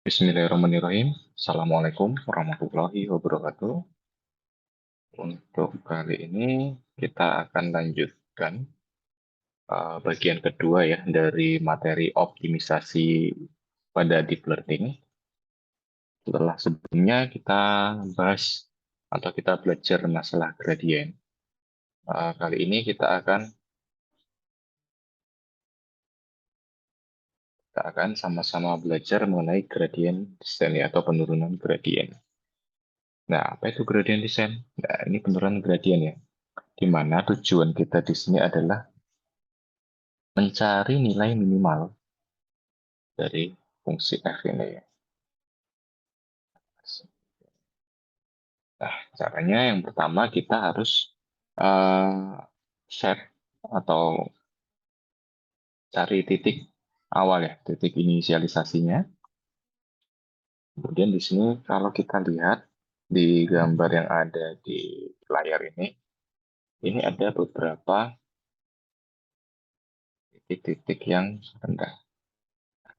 Bismillahirrahmanirrahim. Assalamualaikum warahmatullahi wabarakatuh. Untuk kali ini kita akan lanjutkan bagian kedua ya dari materi optimisasi pada deep learning. Setelah sebelumnya kita bahas atau kita belajar masalah gradien. Kali ini kita akan sama-sama belajar mengenai gradien descent ya, atau penurunan gradien. Nah, apa itu gradien descent? Nah, ini penurunan gradien ya, di mana tujuan kita di sini adalah mencari nilai minimal dari fungsi f ini ya. Nah, caranya yang pertama kita harus set atau cari titik awal ya, titik inisialisasinya. Kemudian di sini kalau kita lihat di gambar yang ada di layar ini ada beberapa titik-titik yang rendah.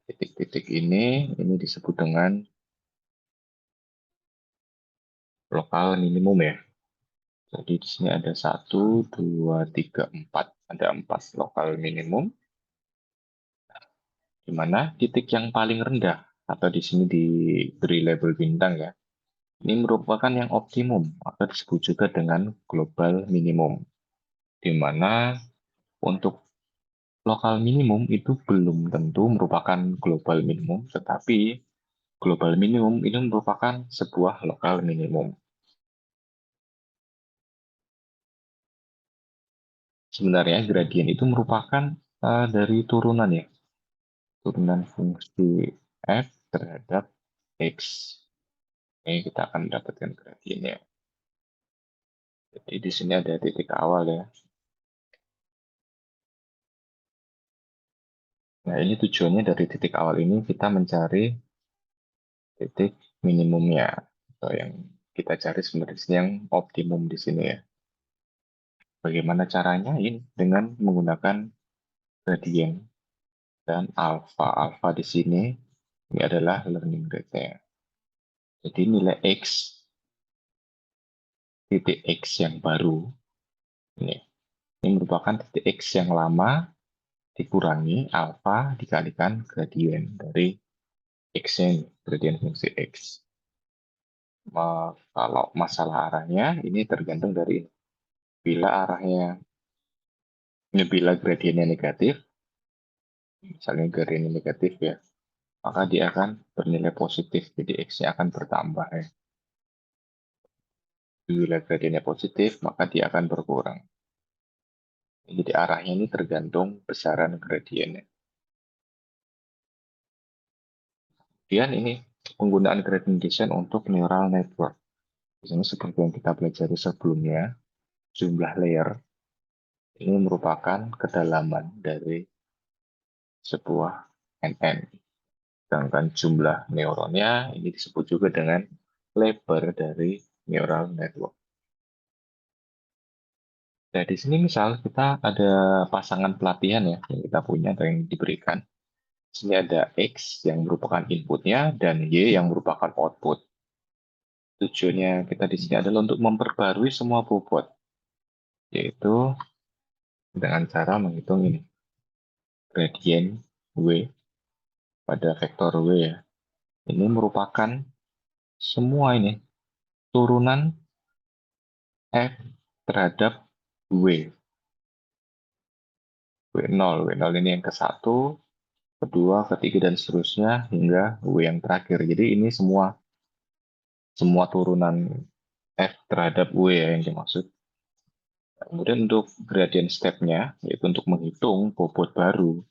Titik-titik ini disebut dengan lokal minimum ya. Jadi di sini ada 1, 2, 3, 4. Ada 4 lokal minimum, di mana titik yang paling rendah, atau di sini diberi label bintang ya, ini merupakan yang optimum, atau disebut juga dengan global minimum. Di mana untuk lokal minimum itu belum tentu merupakan global minimum, tetapi global minimum ini merupakan sebuah lokal minimum. Sebenarnya gradien itu merupakan dari turunan ya, turunan fungsi f terhadap x. Ini kita akan mendapatkan gradiennya. Jadi di sini ada titik awal ya. Nah, ini tujuannya dari titik awal ini kita mencari titik minimumnya, atau yang kita cari sebenarnya yang optimum di sini ya. Bagaimana caranya? Ini dengan menggunakan gradien dan alpha. Alpha di sini ini adalah learning rate-nya. Jadi nilai x, titik x yang baru ini merupakan titik x yang lama dikurangi alpha dikalikan gradien dari x-nya, gradien fungsi x. Kalau masalah arahnya ini tergantung dari bila arahnya, bila gradiennya negatif, misalnya gradiennya negatif ya, maka dia akan bernilai positif, jadi x-nya akan bertambah ya. Bila gradiennya positif, maka dia akan berkurang. Jadi arahnya ini tergantung besaran gradiennya. Kemudian ini penggunaan gradient descent untuk neural network. Misalnya seperti yang kita pelajari sebelumnya, jumlah layer ini merupakan kedalaman dari sebuah NN. Sedangkan jumlah neuronnya ini disebut juga dengan lebar dari neural network. Nah, di sini misal kita ada pasangan pelatihan ya, yang kita punya atau yang diberikan. Di sini ada X yang merupakan inputnya dan Y yang merupakan output. Tujuannya kita di sini adalah untuk memperbarui semua bobot, yaitu dengan cara menghitung ini, gradien W pada vektor W ya. Ini merupakan semua ini turunan F terhadap W. W0. W0 ini yang ke-1, kedua, ketiga, dan seterusnya hingga W yang terakhir. Jadi ini semua turunan F terhadap W ya yang dimaksud. Kemudian untuk gradient step-nya, yaitu untuk menghitung bobot baru,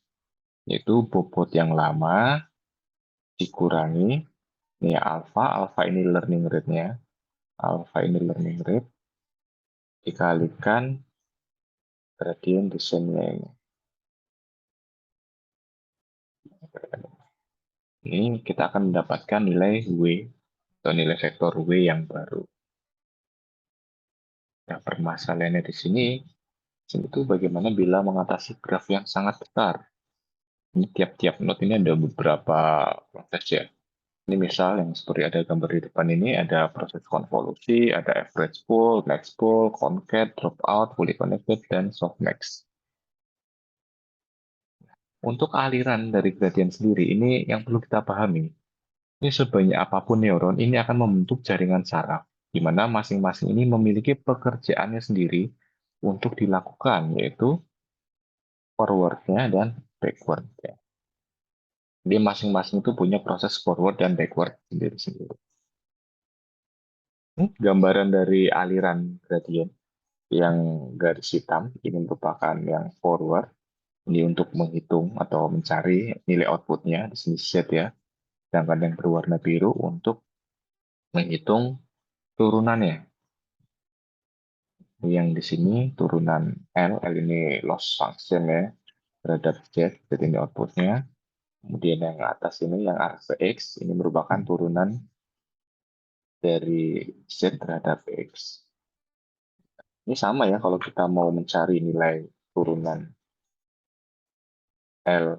yaitu bobot yang lama dikurangi ini alpha, alpha ini learning rate-nya, alpha ini learning rate, dikalikan gradient descent-nya ini. Ini kita akan mendapatkan nilai W, atau nilai vektor W yang baru. Nah, permasalahannya di sini itu bagaimana bila mengatasi graf yang sangat besar. Ini tiap-tiap node ini ada beberapa proses ya. Ini misal yang seperti ada gambar di depan ini, ada proses konvolusi, ada average pool, max pool, concat, dropout, fully connected, dan softmax. Untuk aliran dari gradient sendiri, ini yang perlu kita pahami. Ini sebanyak apapun neuron, ini akan membentuk jaringan saraf, di mana masing-masing ini memiliki pekerjaannya sendiri untuk dilakukan, yaitu forward-nya dan backward-nya. Jadi masing-masing itu punya proses forward dan backward sendiri-sendiri. Gambaran dari aliran gradient yang garis hitam ini merupakan yang forward. Ini untuk menghitung atau mencari nilai outputnya di sini set ya. Sedangkan yang berwarna biru untuk menghitung turunannya. Yang di sini turunan L ini loss function ya terhadap Z, jadi ini outputnya. Kemudian yang atas ini yang arah ke X ini merupakan turunan dari Z terhadap X. Ini sama ya kalau kita mau mencari nilai turunan L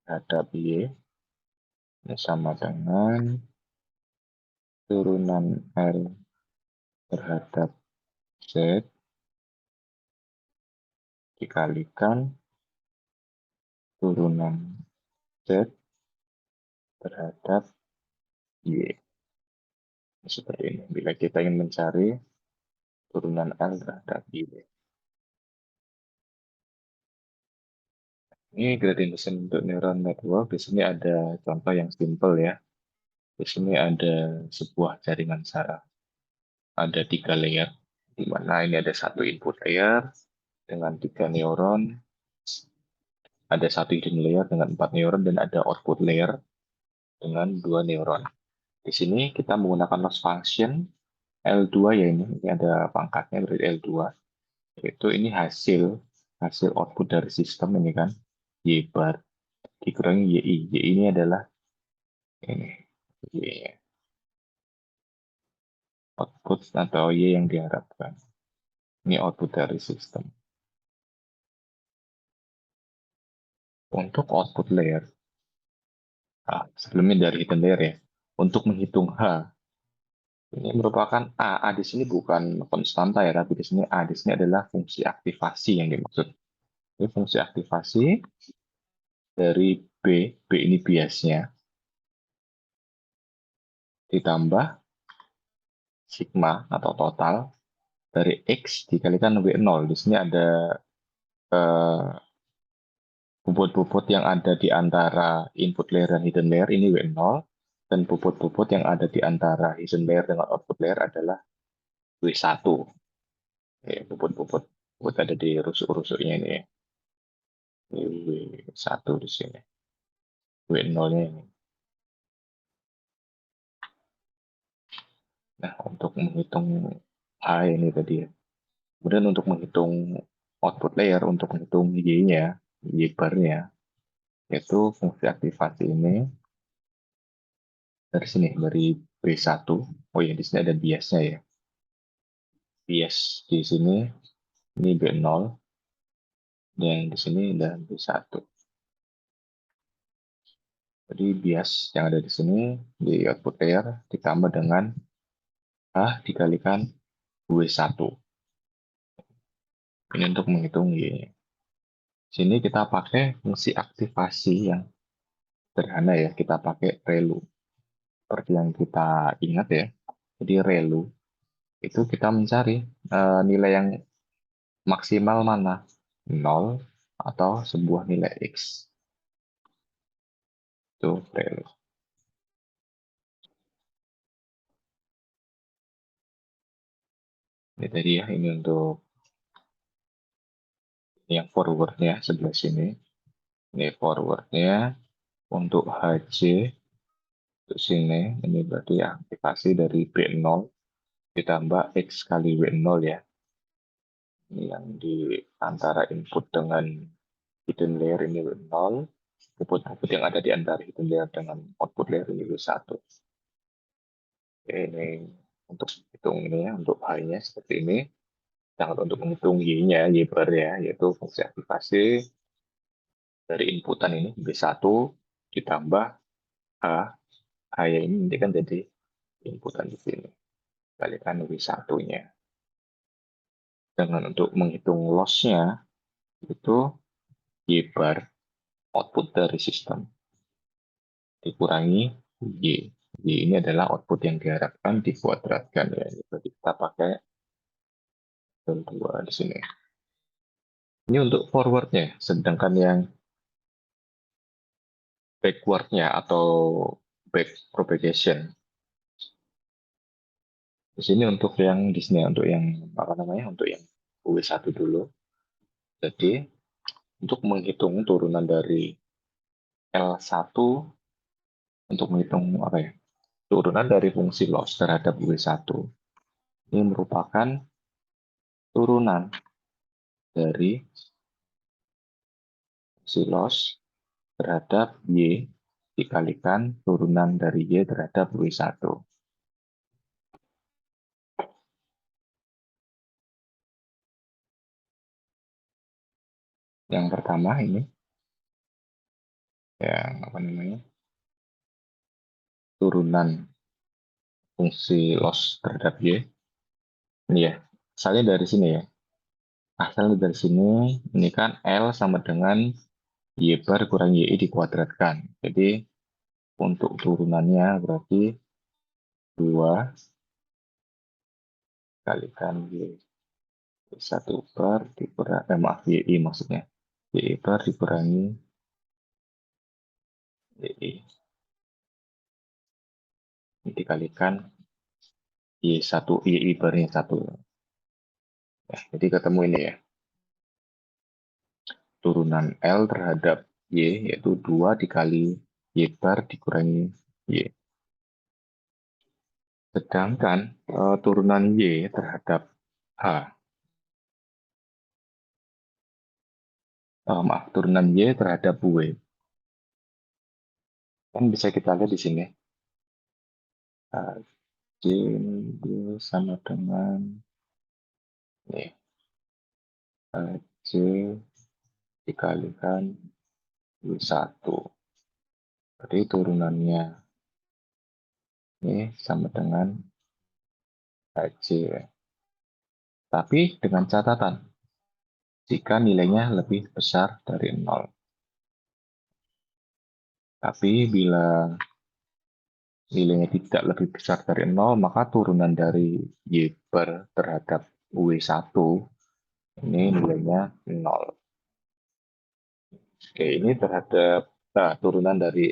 terhadap Y, ini sama dengan turunan L terhadap Z dikalikan turunan Z terhadap Y. Seperti ini. Bila kita ingin mencari turunan L terhadap Y. Ini gradient descent untuk neural network. Di sini ada contoh yang simple ya. Di sini ada sebuah jaringan saraf. Ada 3 layer, di mana ini ada satu input layer dengan 3 neuron, ada satu hidden layer dengan 4 neuron, dan ada output layer dengan 2 neuron. Di sini kita menggunakan loss function L2 ya ini ada pangkatnya berarti L2. Yaitu ini hasil output dari sistem ini kan, Y bar dikurangi YI. YI ini adalah ini Y, output atau Y yang diharapkan. Ini output dari sistem. Untuk output layer, sebelumnya dari hidden layer ya. Untuk menghitung H, ini merupakan A. A di sini bukan konstanta ya, tapi di sini A di sini adalah fungsi aktivasi yang dimaksud. Ini fungsi aktivasi dari B. B ini biasnya. Ditambah sigma atau total dari X dikalikan W0. Di sini ada eh, bobot-bobot yang ada di antara input layer dan hidden layer ini W0, dan bobot-bobot yang ada di antara hidden layer dengan output layer adalah W1. Bobot-bobot ada di rusuk-rusuknya ini ya. Ini W1 di sini. W0-nya ini. Nah, untuk menghitung H ini tadi ya. Kemudian untuk menghitung output layer, untuk menghitung Y-nya, Y bar-nya, yaitu fungsi aktivasi ini dari sini, dari B1. Oh ya, di sini ada biasnya ya. Bias di sini, ini B0, dan di sini ada B1. Jadi bias yang ada di sini, di output layer, ditambah dengan H dikalikan W1. Ini untuk menghitung Y. Sini kita pakai fungsi aktivasi yang sederhana ya, kita pakai ReLU. Seperti yang kita ingat ya, jadi ReLU itu kita mencari nilai yang maksimal mana, 0 atau sebuah nilai X. Itu ReLU. Ini tadi ya, ini untuk yang forwardnya sebelah sini. Ini forwardnya untuk HJ untuk sini, ini berarti aktivasi dari B0 ditambah X kali W0 ya. Ini yang di antara input dengan hidden layer ini W0, input yang ada di antara hidden layer dengan output layer ini W1. Ini untuk hitung ini ya, untuk Y-nya seperti ini. Sedangkan untuk menghitung Y-nya, Y bar ya, yaitu fungsi aktivasi dari inputan ini B1 ditambah H A ini nanti kan jadi inputan di sini. Kalikan W1-nya. Dengan untuk menghitung loss-nya, itu Y bar output dari sistem dikurangi Y. Y ini adalah output yang diharapkan dikuadratkan ya. Jadi kita pakai 2 di sini. Ini untuk forwardnya, sedangkan yang backwardnya atau back propagation. Di sini untuk yang di sini untuk yang apa namanya? Untuk yang W1 dulu. Jadi untuk menghitung turunan dari L1 untuk menghitung apa ya? Turunan dari fungsi loss terhadap W1. Ini merupakan turunan dari fungsi loss terhadap Y dikalikan turunan dari Y terhadap W1. Yang pertama ini yang apa namanya? Turunan fungsi loss terhadap Y. Ini ya, asalnya dari sini ya. Asalnya dari sini, ini kan L sama dengan Y bar kurang YI dikuadratkan. Jadi untuk turunannya berarti 2 kalikan Y1 bar dikurangi, maaf YI maksudnya. YI bar dikurangi YI. Ini dikalikan Y1, YI barnya 1. Ya, jadi ketemu ini ya. Turunan L terhadap Y yaitu 2 dikali Y bar dikurangi Y. Sedangkan turunan Y terhadap H, maaf, turunan Y terhadap W, kan bisa kita lihat di sini. J ini sama dengan nih, J dikalikan W1. Jadi turunannya ini sama dengan HJ. Tapi dengan catatan, jika nilainya lebih besar dari 0. Tapi bila nilainya tidak lebih besar dari 0, maka turunan dari Y bar terhadap W1 ini nilainya 0. Oke, ini terhadap turunan dari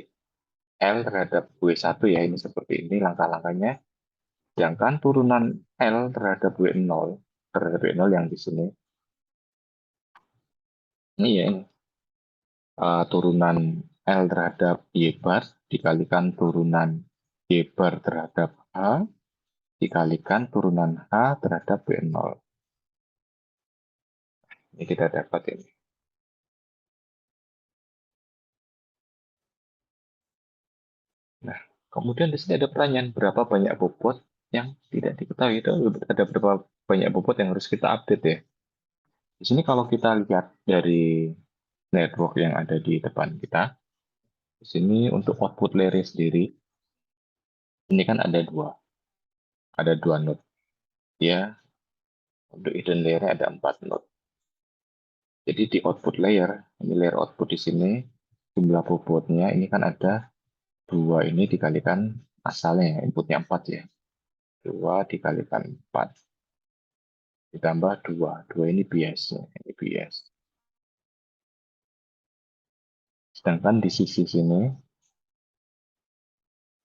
L terhadap W1 ya, ini seperti ini langkah-langkahnya. Sedangkan turunan L terhadap W0, terhadap W0 yang di sini, ini ya, ini. Turunan L terhadap Y bar dikalikan turunan Y bar terhadap H dikalikan turunan H terhadap W0. Ini kita dapat ini. Nah, kemudian di sini ada pertanyaan berapa banyak bobot yang tidak diketahui. Itu ada berapa banyak bobot yang harus kita update ya. Di sini kalau kita lihat dari network yang ada di depan kita, di sini untuk output layer sendiri, ini kan ada dua node. Ya, untuk hidden layer ada 4 node. Jadi di output layer, ini layer output di sini, jumlah bobotnya ini kan ada 2 ini dikalikan asalnya, inputnya 4 ya. 2 dikalikan 4 ditambah 2. 2 ini biasnya, ini bias. Sedangkan di sisi sini,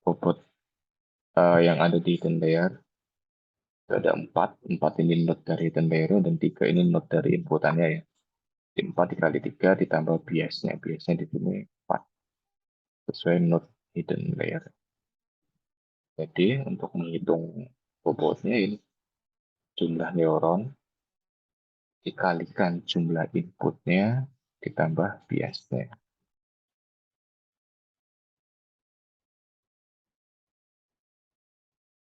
bobot yang ada di hidden layer, ada 4. 4 ini node dari hidden layer, dan 3 ini node dari inputannya ya. 4 dikali 3 ditambah biasnya. Biasnya di sini 4. Sesuai node hidden layer. Jadi untuk menghitung bobotnya ini jumlah neuron dikalikan jumlah inputnya ditambah biasnya.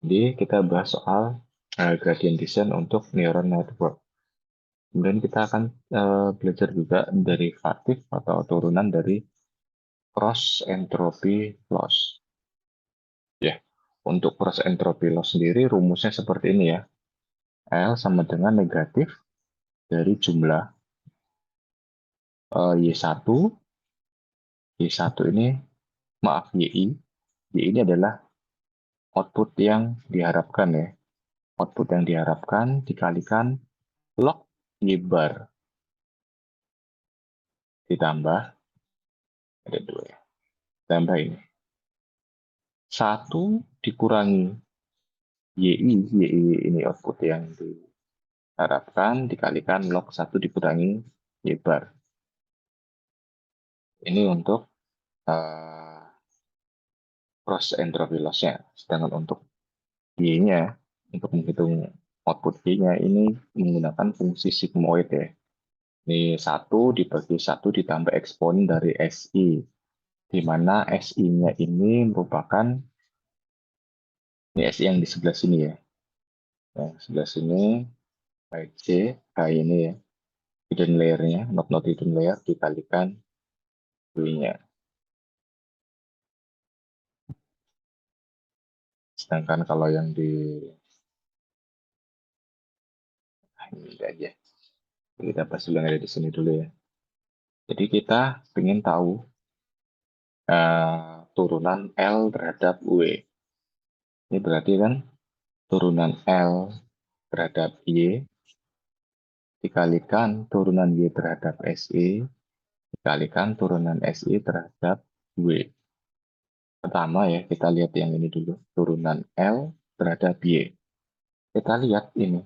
Jadi kita bahas soal gradient descent untuk neural network. Kemudian kita akan belajar juga derivatif atau turunan dari cross entropy loss. Untuk proses entropi loss sendiri rumusnya seperti ini ya. L sama dengan negatif dari jumlah Y1. Y1 ini, maaf, YI. Y ini adalah output yang diharapkan ya. Output yang diharapkan dikalikan log Y bar. Ditambah, ada dua ya. Tambah ini. 1 dikurangi YI ini output yang diharapkan dikalikan log 1 dikurangi Y bar. Ini untuk proses entropy loss-nya. Sedangkan untuk Y-nya, untuk menghitung output Y-nya ini menggunakan fungsi sigmoid ya. Ini 1 dibagi 1 ditambah eksponen dari SI, di mana SI-nya ini merupakan, ini SI yang di sebelah sini ya. Yang sebelah sini, HC, H ini ya, hidden layer-nya, not hidden layer, dikalikan Y-nya. Sedangkan kalau yang di ini aja, kita bahas dulu yang ada di sini dulu ya. Jadi kita ingin tahu turunan L terhadap W. Ini berarti kan turunan L terhadap Y dikalikan turunan Y terhadap SI dikalikan turunan SI terhadap W. Pertama ya, kita lihat yang ini dulu. Turunan L terhadap Y. Kita lihat ini.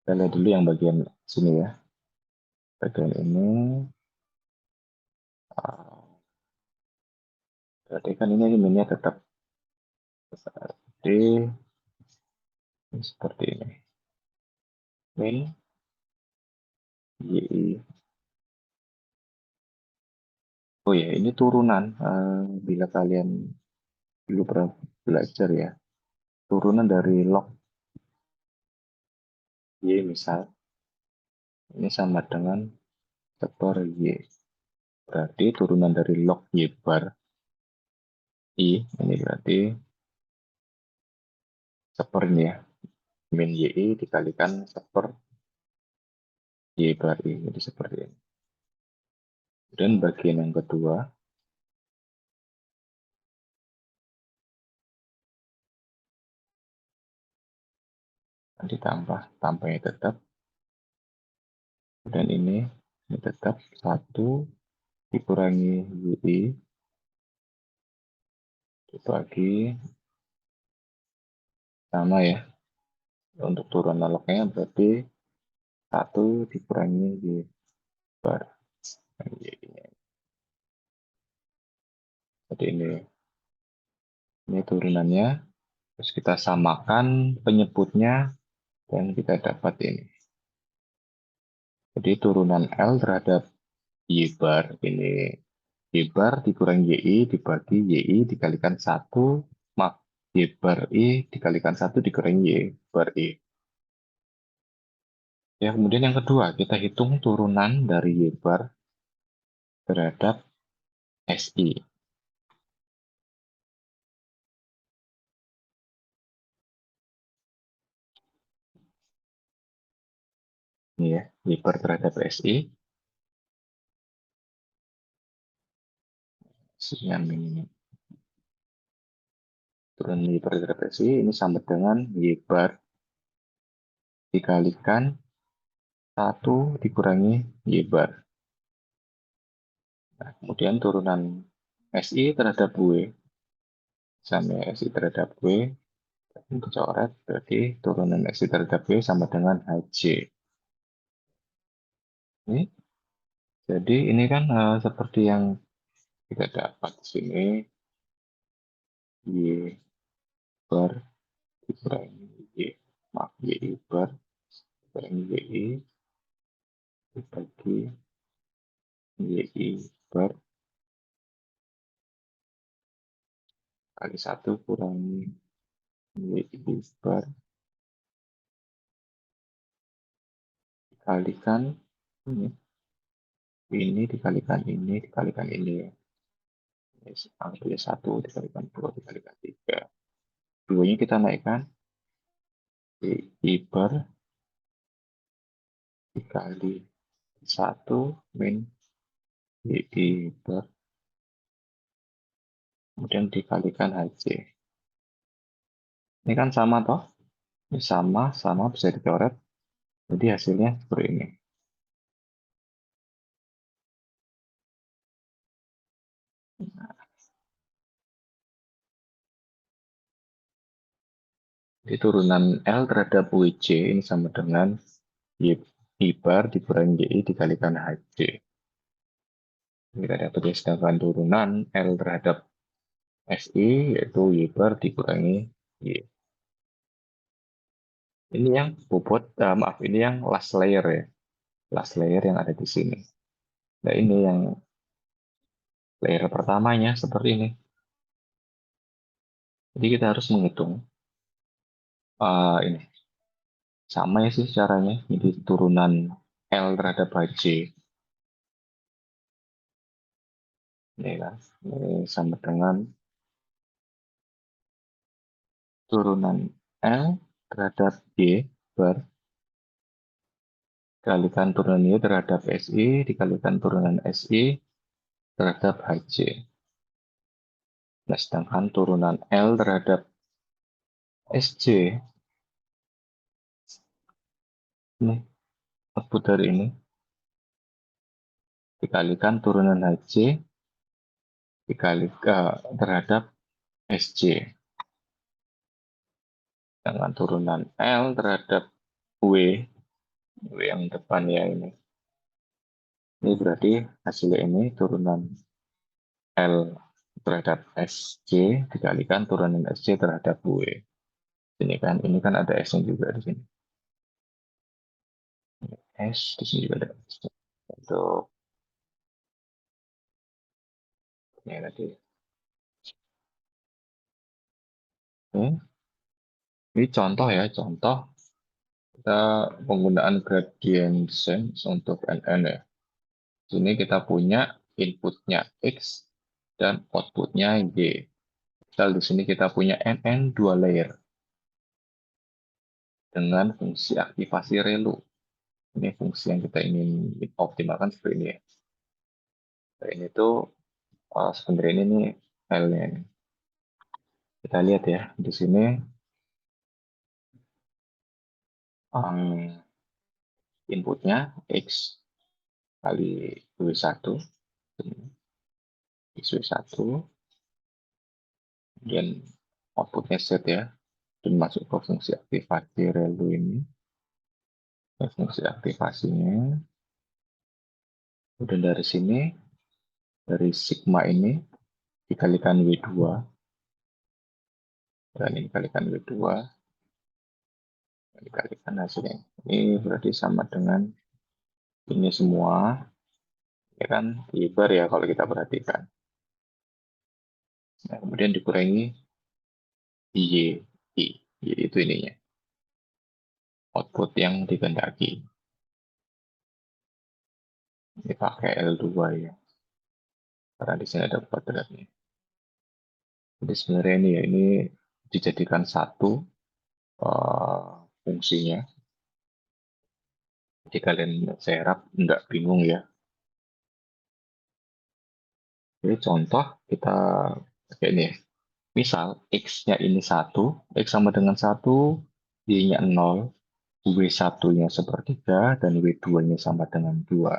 Kita lihat dulu yang bagian sini ya. Bagian ini. Berarti kan ini tetap seperti ini. Min Y. Oh ya, ini turunan. Bila kalian dulu pernah belajar ya, turunan dari log Y misal, ini sama dengan sektor Y. Berarti turunan dari log Y bar I, ini berarti seper ini ya, min YI dikalikan seper Y bar I, jadi seperti ini. Dan bagian yang kedua, ditambah, tampaknya tetap, dan ini tetap 1 dikurangi YI dibagi sama ya, untuk turunan lognya berarti 1 dikurangi Y bar. Jadi ini turunannya, terus kita samakan penyebutnya, dan kita dapat ini. Jadi turunan L terhadap Y bar ini, Y bar dikurangi YI dibagi YI dikalikan 1, mak Y bar I dikalikan 1 dikurangi Y bar I. Ya, kemudian yang kedua, kita hitung turunan dari Y bar terhadap SI. Ini ya, Y bar terhadap SI. Yang ini. Turunan Y bar terhadap SI ini sama dengan Y bar dikalikan 1 dikurangi Y bar. Nah, kemudian turunan SI terhadap W, sama SI terhadap W, coret, berarti turunan SI terhadap W sama dengan HJ. Ini, jadi ini kan seperti yang kita dapat di sini, Y bar dikurangi Y, maaf, YI bar dikurangi YI dibagi YI bar kali 1 kurangi YI bar dikalikan ini dikalikan ini dikalikan ini. Ambil 1 dikalikan 2 dikalikan 3. 2-nya kita naikkan. I per dikali 1 min I per, kemudian dikalikan HC. Ini kan sama toh? Ini sama bisa dicoret. Jadi hasilnya seperti ini. Jadi turunan L terhadap WC ini sama dengan I bar dikurangi YI dikalikan HC. Kita dapat ya, sedangkan turunan L terhadap SI yaitu Y bar dikurangi Y. Ini yang bobot, maaf, ini yang last layer ya. Last layer yang ada di sini. Nah, ini yang layer pertamanya seperti ini. Jadi kita harus menghitung ini. Sama ya sih caranya. Jadi turunan L terhadap HC. Ini kan. Ini sama dengan turunan L terhadap Y bar dikalikan turunan Y terhadap SI dikalikan turunan SI terhadap HC. Nah, sedangkan turunan L terhadap SC ini output dari ini dikalikan turunan HC dikalikan terhadap SC. Dengan turunan L terhadap W yang depan ya ini. Ini berarti hasilnya ini turunan L terhadap SC dikalikan turunan SC terhadap W. Ini kan ada S-nya juga di sini. S di sini juga ada S. Untuk ini tadi. Oke. Ini contoh ya, contoh kita penggunaan gradient descent untuk NN ya. Sini kita punya inputnya X dan outputnya Y. Misal di sini kita punya NN 2 layer dengan fungsi aktivasi relu. Ini fungsi yang kita ingin optimalkan seperti ini ya. Nah, ini tuh sebenarnya ini nih filenya. Kita lihat ya di sini inputnya X kali W1 XW1, kemudian outputnya set ya, dan masuk ke fungsi aktivasi relu ini. Fungsi aktivasinya, kemudian dari sini, dari sigma ini dikalikan W2, dan ini dikalikan W2, dikalikan hasilnya. Ini berarti sama dengan ini semua, ya kan, ibar ya kalau kita perhatikan. Nah, kemudian dikurangi Y, Y itu ininya, output yang dikehendaki. Ini pakai L2 ya, karena di sini ada kuadratnya. Jadi sebenarnya ini ya, ini dijadikan satu fungsinya. Jadi kalian serap nggak bingung ya. Jadi contoh kita kayak ini ya. Misal X-nya ini 1, X sama dengan 1, Y-nya 0, W1-nya sepertiga, dan W2-nya sama dengan 2.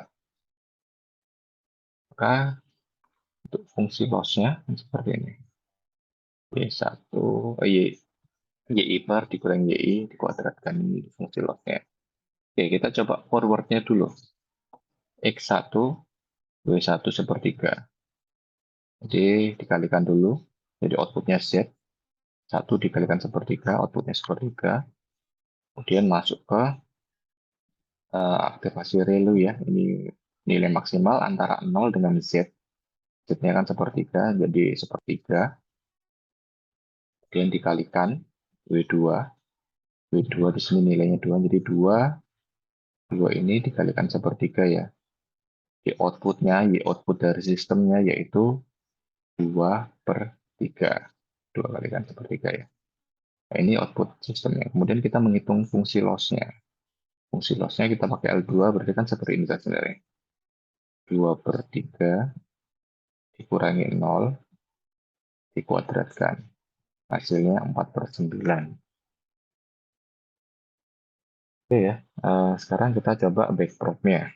Maka untuk fungsi loss-nya seperti ini. Y1, Y bar dikurangi YI dikuadratkan ini fungsi loss-nya. Oke, kita coba forward-nya dulu. X1, W1 sepertiga. Jadi dikalikan dulu. Jadi outputnya Z. 1 dikalikan sepertiga, outputnya sepertiga. Kemudian masuk ke aktivasi relu ya. Ini nilai maksimal antara 0 dengan Z. Z-nya kan sepertiga, jadi sepertiga. Kemudian dikalikan W2. W2 di sini nilainya 2, jadi 2. 2 ini dikalikan sepertiga ya. Y outputnya, Y output dari sistemnya yaitu 2/3. 2 kalikan sepertiga ya. Nah, ini output sistemnya. Kemudian kita menghitung fungsi loss-nya. Fungsi loss-nya kita pakai L2, berarti kan seperti ini kan sebenarnya. 2/3 dikurangi 0, dikuadratkan. Hasilnya 4/9. Oke ya, sekarang kita coba backprop-nya.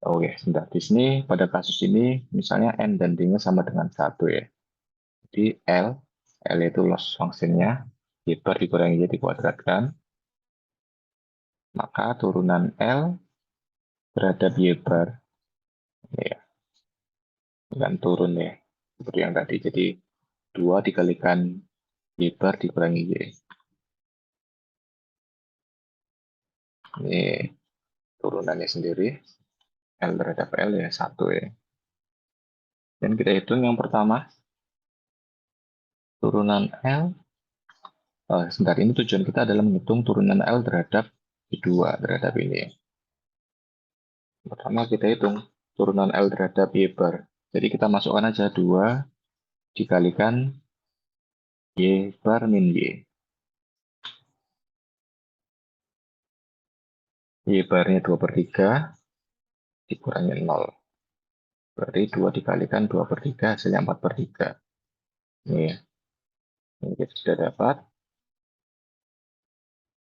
Oke, sebentar. Di sini, pada kasus ini, misalnya N dan D-nya sama dengan 1 ya. Jadi L itu loss function-nya, Y bar dikurangi Y dikuadratkan, maka turunan L terhadap Y bar, ini ya, bukan turun ya, seperti yang tadi. Jadi 2 dikalikan Y bar dikurangi Y. Ini turunannya sendiri, L terhadap L ya 1 ya. Dan kita hitung yang pertama, turunan L, sebentar, ini tujuan kita adalah menghitung turunan L terhadap Y2, terhadap ini. Pertama kita hitung turunan L terhadap Y bar. Jadi kita masukkan aja 2 dikalikan Y bar min Y. Y barnya 2/3 dikurangi 0. Berarti 2 dikalikan 2/3 hasilnya 4/3. Ini ya. Ini kita sudah dapat.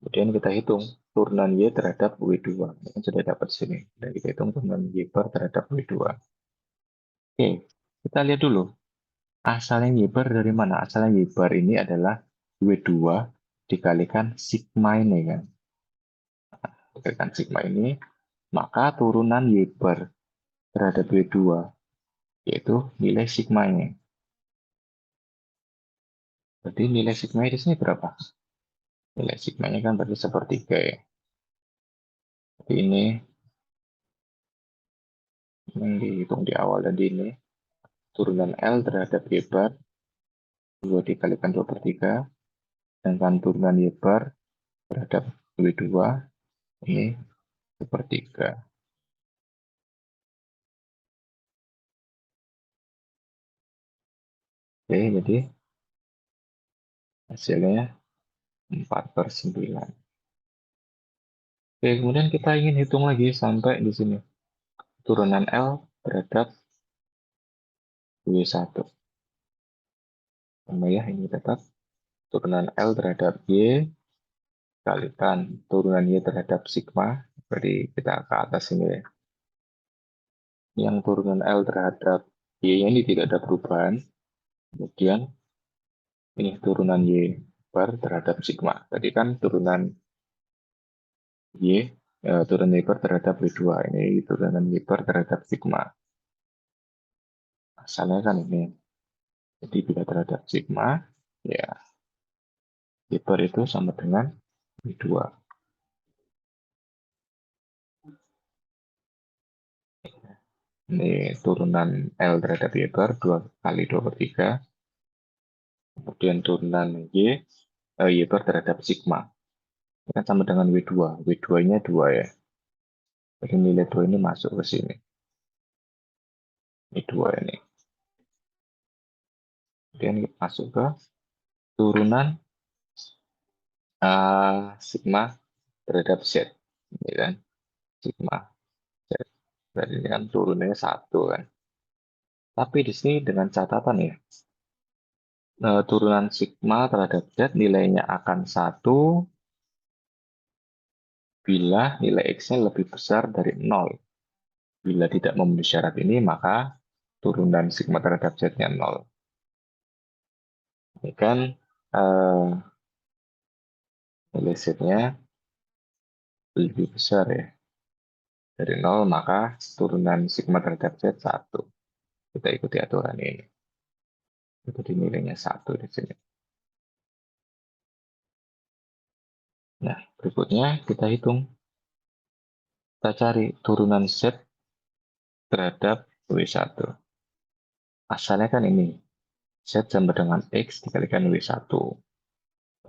Kemudian kita hitung turunan Y terhadap W2. Ini kan sudah dapat di sini. Dan kita hitung turunan Y bar terhadap W2. Oke, kita lihat dulu. Asalnya Y bar dari mana? Asalnya Y bar ini adalah W2 dikalikan sigma ini kan. Dikalikan sigma ini, maka turunan Y bar terhadap W2 yaitu nilai sigma-nya. Berarti nilai sigma di sini berapa? Nilai sigma-nya kan berarti sepertiga ya. Jadi ini yang dihitung di awal tadi ini. Turunan L terhadap Y bar 2 dikalikan 2/3. Sedangkan turunan Y bar terhadap W2 ini sepertiga. Oke, jadi hasilnya 4/9. Oke, kemudian kita ingin hitung lagi sampai di sini. Turunan L terhadap W1. Sama ya, ini tetap turunan L terhadap Y kalikan turunan Y terhadap sigma. Berarti kita ke atas ini ya. Yang turunan L terhadap Y ini tidak ada perubahan. Kemudian ini turunan Y bar terhadap sigma. Tadi kan turunan Y, turunan Y bar terhadap W2. Ini turunan Y bar terhadap sigma. Asalnya kan ini. Jadi bila terhadap sigma, ya Y bar itu sama dengan W2. Ini turunan L terhadap Y bar 2 kali 2/3. Kemudian turunan Y bar terhadap sigma. Ini kan sama dengan W2. W2-nya 2 ya. Jadi nilai 2 ini masuk ke sini. Ini 2 ini. Kemudian masuk ke turunan sigma terhadap Z. Ini kan sigma Z. Berarti ini kan turunannya 1 kan. Tapi di sini dengan catatan ya. Turunan sigma terhadap Z nilainya akan 1 bila nilai X-nya lebih besar dari 0. Bila tidak memenuhi syarat ini, maka turunan sigma terhadap Z-nya 0. Ini kan nilai Z-nya lebih besar ya. Dari 0, maka turunan sigma terhadap Z 1. Kita ikuti aturan ini. Ikuti nilainya 1 di sini. Nah, berikutnya kita hitung. Kita cari turunan Z terhadap W1. Asalnya kan ini. Z sama dengan X dikalikan W1.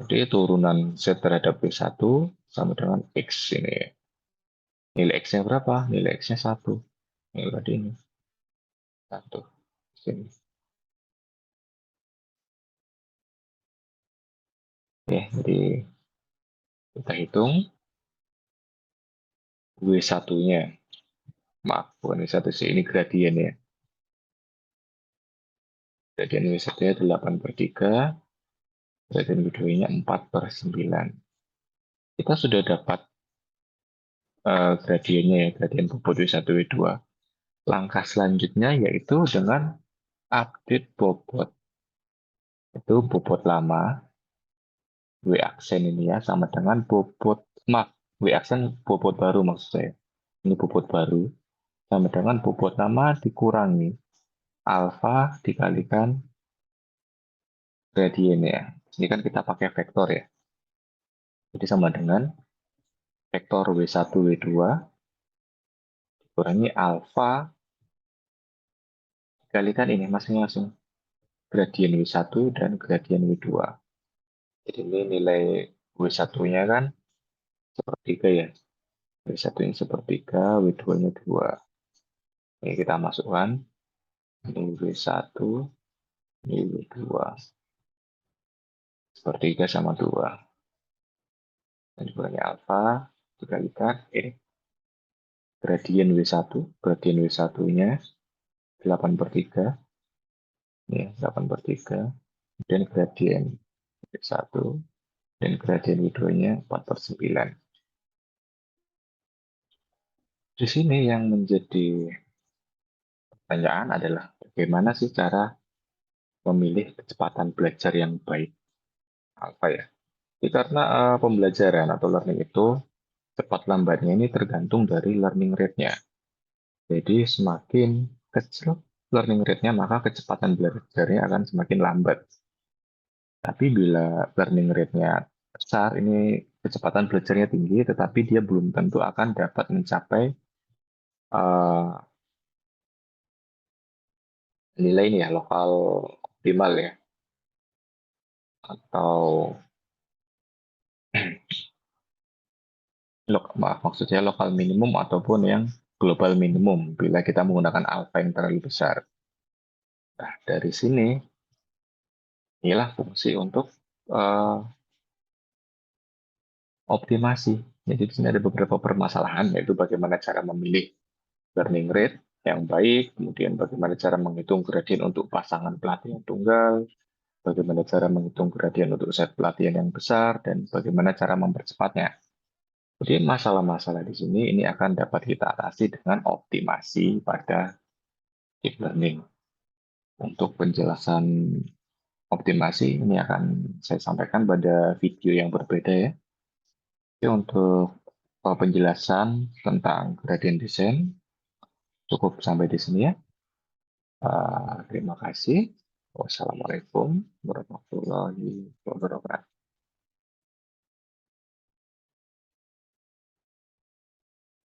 Jadi turunan Z terhadap W1 sama dengan X ini. Nilai X-nya berapa? Nilai X-nya 1. Nilai tadi ini. 1. Sini. Oke, jadi kita hitung W1-nya. Maaf, bukan W1 sih, ini gradien ya. Gradien W1-nya 8/3, gradien W2-nya 4/9. Kita sudah dapat gradiennya ya, gradien bobot W1, W2. Langkah selanjutnya yaitu dengan update bobot. Itu bobot lama, W aksen ini ya, sama dengan bobot, maaf, W aksen bobot baru maksud saya. Ini bobot baru, sama dengan bobot lama dikurangi alfa dikalikan gradien ya. Ini kan kita pakai vektor ya. Jadi sama dengan vektor W1, W2 dikurangi alfa dikalikan ini masing-masing gradien W1 dan gradien W2. Jadi ini nilai W1-nya kan sepertiga ya. W1-nya sepertiga, W2-nya 2. Ini kita masukkan. Ini W1, ini W2. Sepertiga sama 2. Dan dikurangi alfa dikalikan ini gradien W1. Gradien W1-nya 8/3. Ya, 8/3. Dan gradien W1 dan gradien W2-nya 4/9. Di sini yang menjadi pertanyaan adalah bagaimana sih cara memilih kecepatan belajar yang baik alfa ya. Jadi karena pembelajaran atau learning itu cepat lambatnya ini tergantung dari learning rate-nya. Jadi semakin kecil learning rate-nya maka kecepatan belajarnya akan semakin lambat. Tapi bila learning rate-nya besar, ini kecepatan belajarnya tinggi, tetapi dia belum tentu akan dapat mencapai uh, nilai ini ya, lokal optimal ya, atau maaf, maksudnya lokal minimum ataupun yang global minimum bila kita menggunakan alfa yang terlalu besar. Nah, dari sini inilah fungsi untuk uh, optimasi. Jadi di sini ada beberapa permasalahan, yaitu bagaimana cara memilih learning rate yang baik, kemudian bagaimana cara menghitung gradien untuk pasangan pelatihan tunggal, bagaimana cara menghitung gradien untuk set pelatihan yang besar, dan bagaimana cara mempercepatnya. Jadi masalah-masalah di sini ini akan dapat kita atasi dengan optimasi pada deep learning. Untuk penjelasan optimasi ini akan saya sampaikan pada video yang berbeda ya. Oke, untuk penjelasan tentang gradient descent cukup sampai di sini ya. Terima kasih. Wassalamualaikum warahmatullahi wabarakatuh.